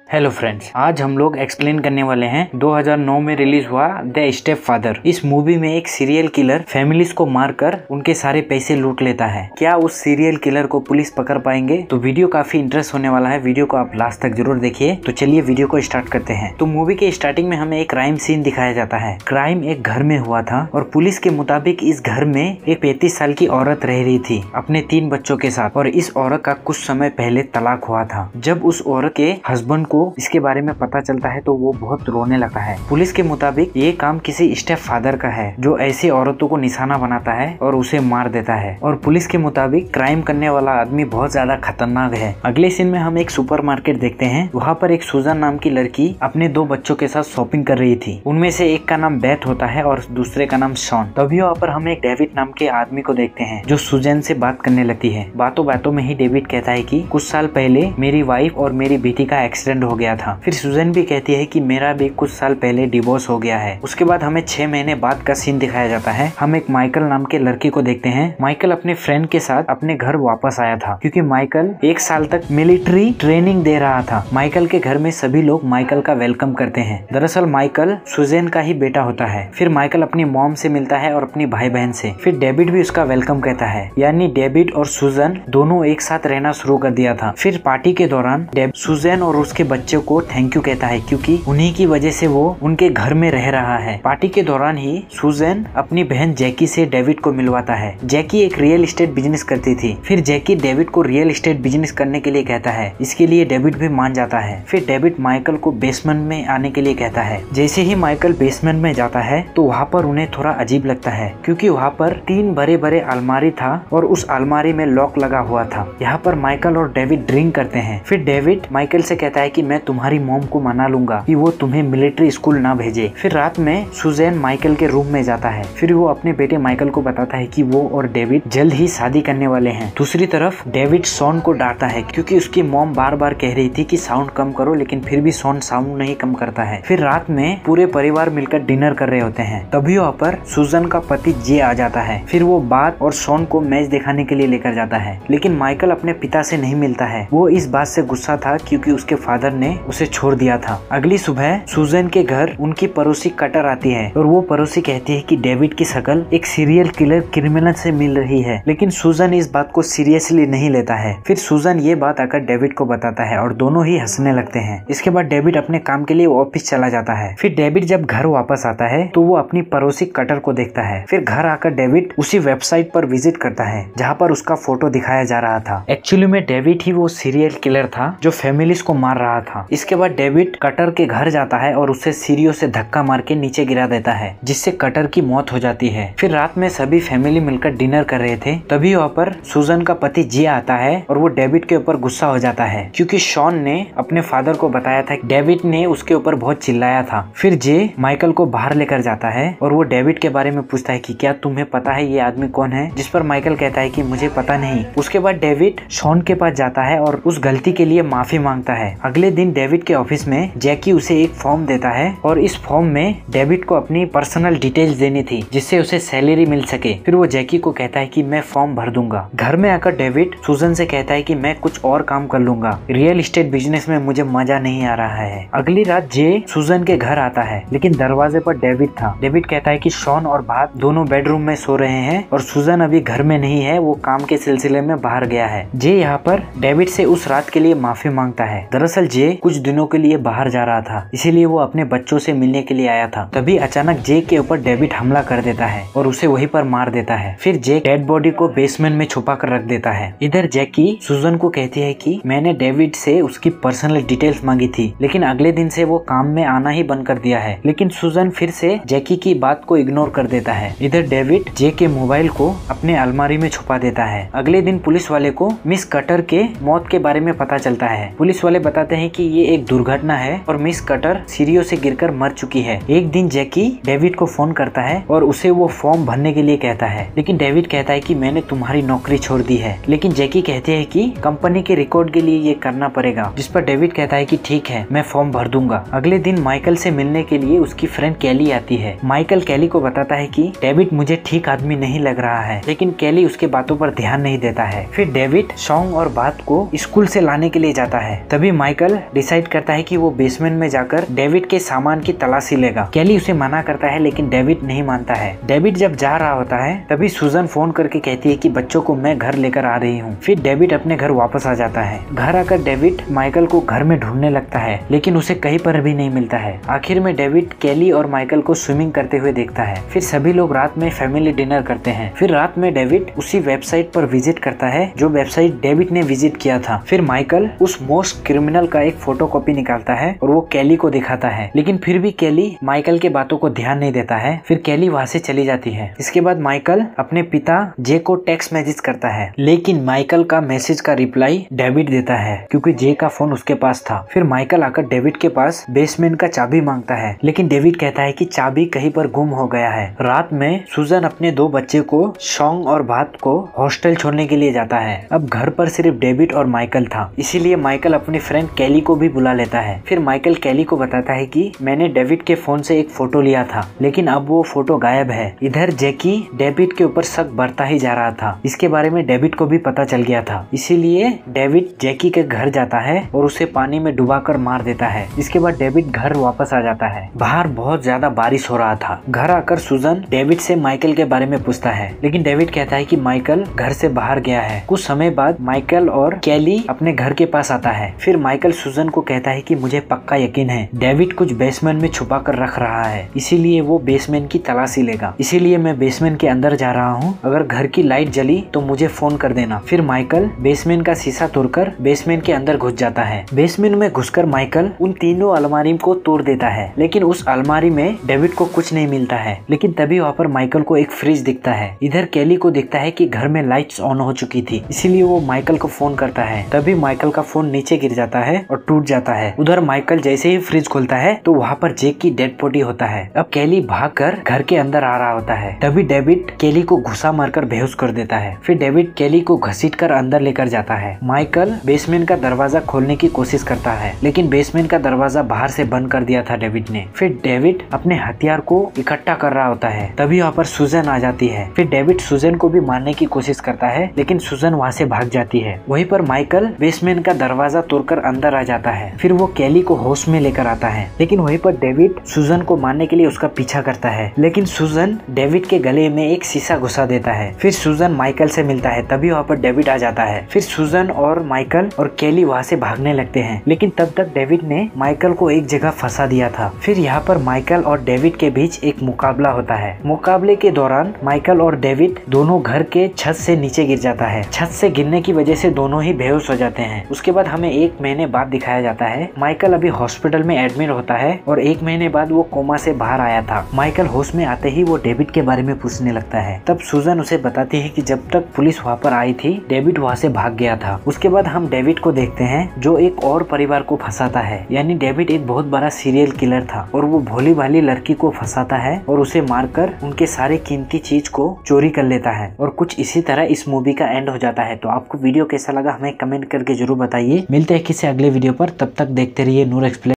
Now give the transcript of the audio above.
Hello friends, आज हम लोग एक्सप्लेन करने वाले हैं 2009 में रिलीज हुआ द स्टेप फादर। इस मूवी में एक सीरियल किलर फैमिलीज को मारकर उनके सारे पैसे लूट लेता है। क्या उस सीरियल किलर को पुलिस पकड़ पाएंगे? तो वीडियो काफी इंटरेस्ट होने वाला है। वीडियो को आप लास्ट तक जरूर देखिए। तो चलिए वीडियो को स्टार्ट करते हैं। तो मूवी के स्टार्टिंग में हमें एक क्राइम सीन दिखाया जाता है। क्राइम एक घर में हुआ था और पुलिस के मुताबिक इस घर में एक 35 साल की औरत रह रही थी अपने 3 बच्चों के साथ, और इस औरत का कुछ समय पहले तलाक हुआ था। जब उस औरत के हस्बैंड को इसके बारे में पता चलता है तो वो बहुत रोने लगता है। पुलिस के मुताबिक ये काम किसी स्टेप फादर का है जो ऐसी औरतों को निशाना बनाता है और उसे मार देता है। और पुलिस के मुताबिक क्राइम करने वाला आदमी बहुत ज्यादा खतरनाक है। अगले सीन में हम एक सुपरमार्केट देखते हैं। वहाँ पर एक सुजन नाम की लड़की अपने 2 बच्चों के साथ शॉपिंग कर रही थी। उनमें से एक का नाम बेथ होता है और दूसरे का नाम शॉन। तभी वहाँ पर हम एक डेविड नाम के आदमी को देखते हैं जो सुजन से बात करने लगती है। बातों बातों में ही डेविड कहता है कि कुछ साल पहले मेरी वाइफ और मेरी बेटी का एक्सीडेंट हो गया था। फिर सुजन भी कहती है कि मेरा भी कुछ साल पहले डिवोर्स हो गया है। उसके बाद हमें 6 महीने बाद का सीन दिखाया जाता है। हम एक माइकल नाम के लड़के को देखते हैं। माइकल अपने फ्रेंड के साथ अपने घर वापस आया था क्योंकि माइकल 1 साल तक मिलिट्री ट्रेनिंग दे रहा था। माइकल के घर में सभी लोग माइकल का वेलकम करते हैं। दरअसल माइकल सुजन का ही बेटा होता है। फिर माइकल अपनी मॉम से मिलता है और अपनी भाई बहन से। फिर डेविड भी उसका वेलकम कहता है, यानी डेविड और सुजन दोनों एक साथ रहना शुरू कर दिया था। फिर पार्टी के दौरान सुजन और उसके बच्चे को थैंक यू कहता है क्योंकि उन्हीं की वजह से वो उनके घर में रह रहा है। पार्टी के दौरान ही सुजन अपनी बहन जैकी से डेविड को मिलवाता है। जैकी एक रियल एस्टेट बिजनेस करती थी। फिर जैकी डेविड को रियल एस्टेट बिजनेस करने के लिए कहता है। इसके लिए डेविड भी मान जाता है। फिर डेविड माइकल को बेसमेंट में आने के लिए कहता है। जैसे ही माइकल बेसमेंट में जाता है तो वहाँ पर उन्हें थोड़ा अजीब लगता है क्योंकि वहाँ पर 3 बड़े बड़े अलमारी था और उस अलमारी में लॉक लगा हुआ था। यहाँ पर माइकल और डेविड ड्रिंक करते हैं। फिर डेविड माइकल से कहता है कि मैं तुम्हारी मॉम को मना लूंगा कि वो तुम्हें मिलिट्री स्कूल ना भेजे। फिर रात में सुजैन माइकल के रूम में जाता है। फिर वो अपने बेटे माइकल को बताता है कि वो और डेविड जल्द ही शादी करने वाले हैं। दूसरी तरफ डेविड शॉन को डांटता है क्योंकि उसकी मॉम बार बार कह रही थी कि साउंड कम करो, लेकिन फिर भी शॉन साउंड नहीं कम करता है। फिर रात में पूरे परिवार मिलकर डिनर कर रहे होते हैं। तभी वहाँ पर सुजन का पति जे आ जाता है। फिर वो बात और शॉन को मैच दिखाने के लिए लेकर जाता है, लेकिन माइकल अपने पिता से नहीं मिलता है। वो इस बात से गुस्सा था क्योंकि उसके फादर ने उसे छोड़ दिया था। अगली सुबह सुजन के घर उनकी पड़ोसी कटर आती है और वो पड़ोसी कहती है कि डेविड की शक्ल एक सीरियल किलर क्रिमिनल से मिल रही है, लेकिन सुजन इस बात को सीरियसली नहीं लेता है। फिर सुजन ये बात आकर डेविड को बताता है और दोनों ही हंसने लगते हैं। इसके बाद डेविड अपने काम के लिए ऑफिस चला जाता है। फिर डेविड जब घर वापस आता है तो वो अपनी पड़ोसी कटर को देखता है। फिर घर आकर डेविड उसी वेबसाइट पर विजिट करता है जहाँ पर उसका फोटो दिखाया जा रहा था। एक्चुअली में डेविड ही वो सीरियल किलर था जो फैमिलीज को मार रहा था। इसके बाद डेविड कटर के घर जाता है और उसे सीढ़ियों से धक्का मार के नीचे गिरा देता है, जिससे कटर की मौत हो जाती है। फिर रात में सभी फैमिली मिलकर डिनर कर रहे थे। तभी वहाँ पर सुजन का पति जे आता है और वो डेविड के ऊपर गुस्सा हो जाता है क्योंकि शॉन ने अपने फादर को बताया था कि डेविड ने उसके ऊपर बहुत चिल्लाया था। फिर जे माइकल को बाहर लेकर जाता है और वो डेविड के बारे में पूछता है कि क्या तुम्हें पता है ये आदमी कौन है, जिस पर माइकल कहता है कि मुझे पता नहीं। उसके बाद डेविड शॉन के पास जाता है और उस गलती के लिए माफी मांगता है। अगले दिन डेविड के ऑफिस में जैकी उसे एक फॉर्म देता है और इस फॉर्म में डेविड को अपनी पर्सनल डिटेल्स देनी थी जिससे उसे सैलरी मिल सके। फिर वो जैकी को कहता है कि मैं फॉर्म भर दूंगा। घर में आकर डेविड सुजन से कहता है कि मैं कुछ और काम कर लूंगा, रियल एस्टेट बिजनेस में मुझे मजा नहीं आ रहा है। अगली रात जे सुजन के घर आता है, लेकिन दरवाजे पर डेविड था। डेविड कहता है कि शॉन और बात दोनों बेडरूम में सो रहे हैं और सुजन अभी घर में नहीं है, वो काम के सिलसिले में बाहर गया है। जे यहाँ पर डेविड से उस रात के लिए माफी मांगता है। दरअसल जे कुछ दिनों के लिए बाहर जा रहा था, इसीलिए वो अपने बच्चों से मिलने के लिए आया था। तभी अचानक जे के ऊपर डेविड हमला कर देता है और उसे वहीं पर मार देता है। फिर जे डेड बॉडी को बेसमेंट में छुपा कर रख देता है। इधर जैकी सुजन को कहती है कि मैंने डेविड से उसकी पर्सनल डिटेल्स मांगी थी, लेकिन अगले दिन से वो काम में आना ही बंद कर दिया है। लेकिन सुजन फिर से जैकी की बात को इग्नोर कर देता है। इधर डेविड जे के मोबाइल को अपने अलमारी में छुपा देता है। अगले दिन पुलिस वाले को मिस कटर के मौत के बारे में पता चलता है। पुलिस वाले बताते हैं कि ये एक दुर्घटना है और मिस कटर सीढ़ियों से गिरकर मर चुकी है। एक दिन जैकी डेविड को फोन करता है और उसे वो फॉर्म भरने के लिए कहता है, लेकिन डेविड कहता है कि मैंने तुम्हारी नौकरी छोड़ दी है। लेकिन जैकी कहती है कि कंपनी के रिकॉर्ड के लिए ये करना पड़ेगा, जिस पर डेविड कहता है कि ठीक है, मैं फॉर्म भर दूंगा। अगले दिन माइकल से मिलने के लिए उसकी फ्रेंड कैली आती है। माइकल कैली को बताता है कि डेविड मुझे ठीक आदमी नहीं लग रहा है, लेकिन कैली उसके बातों पर ध्यान नहीं देता है। फिर डेविड शॉन और बात को स्कूल से लाने के लिए जाता है। तभी माइकल माइकल डिसाइड करता है कि वो बेसमेंट में जाकर डेविड के सामान की तलाशी लेगा। केली उसे मना करता है लेकिन डेविड नहीं मानता है। डेविड जब जा रहा होता है तभी सुजन फोन करके कहती है कि बच्चों को मैं घर लेकर आ रही हूँ। फिर डेविड अपने घर वापस आ जाता है। घर आकर डेविड माइकल को घर में ढूंढने लगता है लेकिन उसे कहीं पर भी नहीं मिलता है। आखिर में डेविड केली और माइकल को स्विमिंग करते हुए देखता है। फिर सभी लोग रात में फैमिली डिनर करते हैं। फिर रात में डेविड उसी वेबसाइट पर विजिट करता है जो वेबसाइट डेविड ने विजिट किया था। फिर माइकल उस मोस्ट क्रिमिनल का एक फोटोकॉपी निकालता है और वो केली को दिखाता है, लेकिन फिर भी केली माइकल के बातों को ध्यान नहीं देता है। फिर केली वहाँ से चली जाती है। इसके बाद माइकल अपने पिता जे को टेक्स्ट मैसेज करता है, लेकिन माइकल का मैसेज का रिप्लाई डेविड देता है क्योंकि जे का फोन उसके पास था। फिर माइकल आकर डेविड के पास बेसमेंट का चाबी मांगता है, लेकिन डेविड कहता है कि चाबी कहीं पर गुम हो गया है। रात में सुजन अपने 2 बच्चे को शॉन्ग और बात को हॉस्टल छोड़ने के लिए जाता है। अब घर पर सिर्फ डेविड और माइकल था, इसीलिए माइकल अपनी फ्रेंड केली को भी बुला लेता है। फिर माइकल केली को बताता है कि मैंने डेविड के फोन से एक फोटो लिया था, लेकिन अब वो फोटो गायब है। इधर जैकी डेविड के ऊपर शक बढ़ता ही जा रहा था। इसके बारे में डेविड को भी पता चल गया था, इसीलिए डेविड जैकी के घर जाता है और उसे पानी में डुबाकर मार देता है। इसके बाद डेविड घर वापस आ जाता है। बाहर बहुत ज्यादा बारिश हो रहा था। घर आकर सुजन डेविड से माइकल के बारे में पूछता है, लेकिन डेविड कहता है कि माइकल घर से बाहर गया है। कुछ समय बाद माइकल और केली अपने घर के पास आता है। फिर माइकल सुजन को कहता है कि मुझे पक्का यकीन है डेविड कुछ बेसमेंट में छुपा कर रख रहा है, इसीलिए वो बेसमेंट की तलाशी लेगा। इसीलिए मैं बेसमेंट के अंदर जा रहा हूँ। अगर घर की लाइट जली तो मुझे फोन कर देना। फिर माइकल बेसमेंट का शीशा तोड़कर बेसमेंट के अंदर घुस जाता है। बेसमेंट में घुसकर माइकल उन तीनों अलमारी को तोड़ देता है, लेकिन उस अलमारी में डेविड को कुछ नहीं मिलता है। लेकिन तभी वहाँ पर माइकल को एक फ्रिज दिखता है। इधर केली को दिखता है कि घर में लाइट्स ऑन हो चुकी थी, इसीलिए वो माइकल को फोन करता है। तभी माइकल का फोन नीचे गिर जाता है और टूट जाता है। उधर माइकल जैसे ही फ्रिज खोलता है तो वहाँ पर जेक की डेड बॉडी होता है। अब केली भागकर घर के अंदर आ रहा होता है। तभी डेविड केली को घुसा मारकर बेहोश कर देता है। फिर डेविड केली को घसीटकर अंदर लेकर जाता है। माइकल बेसमेंट का दरवाजा खोलने की कोशिश करता है, लेकिन बेसमेंट का दरवाजा बाहर से बंद कर दिया था डेविड ने। फिर डेविड अपने हथियार को इकट्ठा कर रहा होता है। तभी वहाँ पर सुजन आ जाती है। फिर डेविड सुजन को भी मारने की कोशिश करता है, लेकिन सुजन वहाँ से भाग जाती है। वहीं पर माइकल बेसमेंट का दरवाजा तोड़कर अंदर आ जाता है। फिर वो केली को होश में लेकर आता है, लेकिन वहीं पर डेविड सुजन को मारने के लिए उसका पीछा करता है, लेकिन सुजन डेविड के गले में एक शीशा घुसा देता है। फिर सुजन माइकल से मिलता है। तभी वहाँ पर डेविड आ जाता है। फिर सुजन और माइकल और केली वहाँ से भागने लगते हैं, लेकिन तब तक डेविड ने माइकल को एक जगह फंसा दिया था। फिर यहाँ पर माइकल और डेविड के बीच एक मुकाबला होता है। मुकाबले के दौरान माइकल और डेविड दोनों घर के छत से नीचे गिर जाता है। छत से गिरने की वजह से दोनों ही बेहोश हो जाते हैं। उसके बाद हमें 1 महीने बाद दिखाया जाता है। माइकल अभी हॉस्पिटल में एडमिट होता है और 1 महीने बाद वो कोमा से बाहर आया था। माइकल होश में आते ही वो डेविड के बारे में पूछने लगता है। तब सुजन उसे बताती है कि जब तक पुलिस वहाँ पर आई थी डेविड वहाँ से भाग गया था। उसके बाद हम डेविड को देखते हैं जो एक और परिवार को फंसाता है, यानी डेविड एक बहुत बड़ा सीरियल किलर था और वो भोली भाली लड़की को फंसाता है और उसे मारकर उनके सारे कीमती चीज को चोरी कर लेता है। और कुछ इसी तरह इस मूवी का एंड हो जाता है। तो आपको वीडियो कैसा लगा हमें कमेंट करके जरूर बताइए। मिलते हैं किसी अगले वीडियो पर, तब तक देखते रहिए नूर एक्सप्लेन।